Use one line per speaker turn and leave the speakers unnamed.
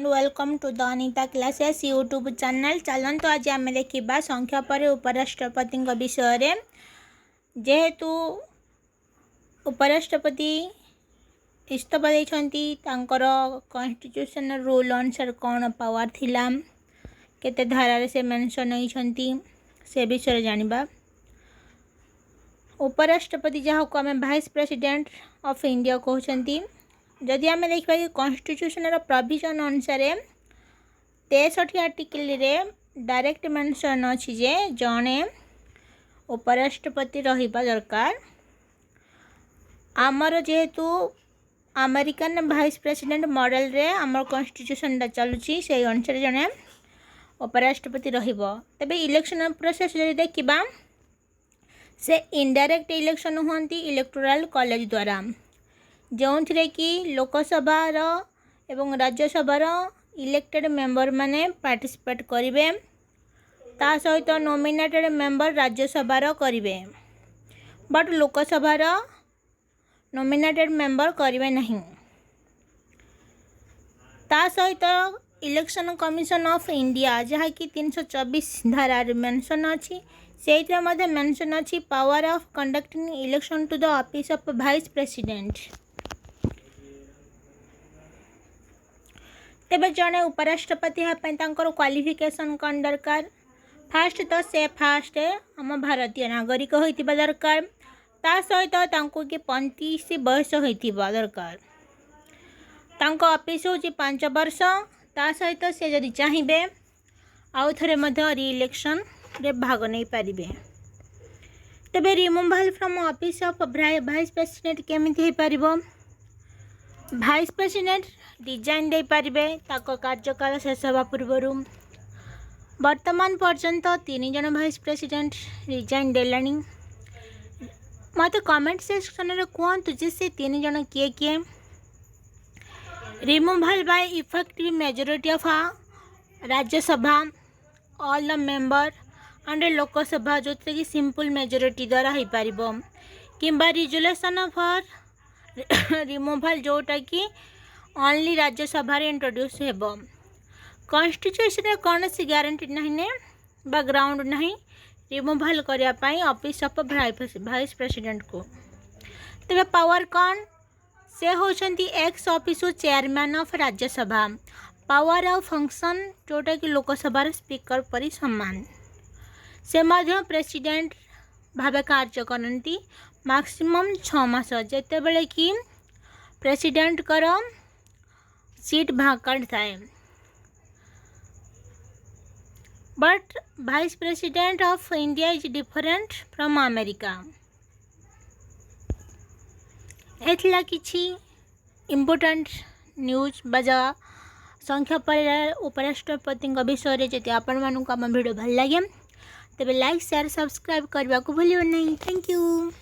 Welcome to the Anita classes YouTube channel. चलते आज आम देखा संख्या पर उपराष्ट्रपति विषय। जेहेतु उपराष्ट्रपति इस्तफा देते कॉन्स्टिट्यूशन रूल अनुसार कौन पावर थिला केते धारा से मेंशन होती से विषय जानिबा। उपराष्ट्रपति जहाँ को आम वाइस प्रेसिडेंट ऑफ इंडिया कहते। जदि आम देखा कि कॉन्स्टिट्यूशन प्रोविजन अनुसार 63 आर्टिकल रे डायरेक्ट मेंशन अच्छी जे जड़े उपराष्ट्रपति रहिबा दरकार। आमर जेहेतु अमेरिकन वाइस प्रेसिडेंट मॉडल रे आमर कॉन्स्टिट्यूशन चलुची से अनुसार जड़े उपराष्ट्रपति रहिबो। तबे इलेक्शन प्रोसेस जदि देखिबा से इनडायरेक्ट इलेक्शन हुंती इलेक्टोरल कॉलेज द्वारा, जो थे कि लोकसभार एवं राज्यसभार इलेक्टेड मेंबर माने पार्टिसिपेट करेंगे। ता सहित नॉमिनेटेड मेंबर राज्यसभार करेंगे बट लोकसभार नॉमिनेटेड मेंबर करेंगे नहीं। ता सहित इलेक्शन कमिशन ऑफ इंडिया जहाँ कि 324 धारा मेंशन अच्छी से मेंशन अच्छी power of conducting election to the office of vice president. तेबे जड़े उपराष्ट्रपति क्वालिफिकेशन कौन दरकार। फास्ट तो से फास्ट आम भारतीय नागरिक होइतिबा दरकार। ता सहित तांको कि 35 बयस होइतिबा दरकार। तांको ऑफिस होची 5 वर्ष। ता सहित से जदि चाहिए आउ थरे मध्य रीइलेक्शन रे भाग नहीं पारिबे। तेबे removal from office of vice president केमिति हो पारिबो। वाइस प्रेसिडेंट डिजाइन दे पारिबे ताको कार्यकाल शेष होगा पूर्वर। वर्तमान पर्यंत 3 जन वाइस प्रेसिडेंट रिजाइन देलानी। मत कमेंट सेक्शन रे कहतु जे से 3 जन किए किए। Removal bye effective majority of Rajya Sabha all the member and Lok Sabha जो कि सिंपल मेजॉरिटी द्वारा हो पारिबो किंबा रिजोल्यूशन फॉर रिमूवल जोटा कि ओनली राज्यसभा इंट्रोड्यूस हेबो। कॉन्स्टिट्यूशन कौन सी गारंटी नहीं बैकग्राउंड नहीं रिमूवल करने ऑफिस ऑफ वाइस प्रेसिडेंट को। तेरे पावर कौन से होचंती ex office chairman of Rajya Sabha. Power of function जोटा कि लोकसभा स्पीकर परि सम्मान। से मध्य प्रेसिडेंट भावे कार्य करती मैक्सिमम 6 मास जिते बड़े कि प्रेसिडेंट कर सीट भाकांट थाए। But vice president of India is different from America. एथला किछि इम्पोर्टेंट न्यूज बजा संख्या पर उपराष्ट्रपति विषय जब आपण मानक आम वीडियो भल लगे तेरे लाइक शेयर सब्सक्राइब करने को भूलियो नहीं। Thank you.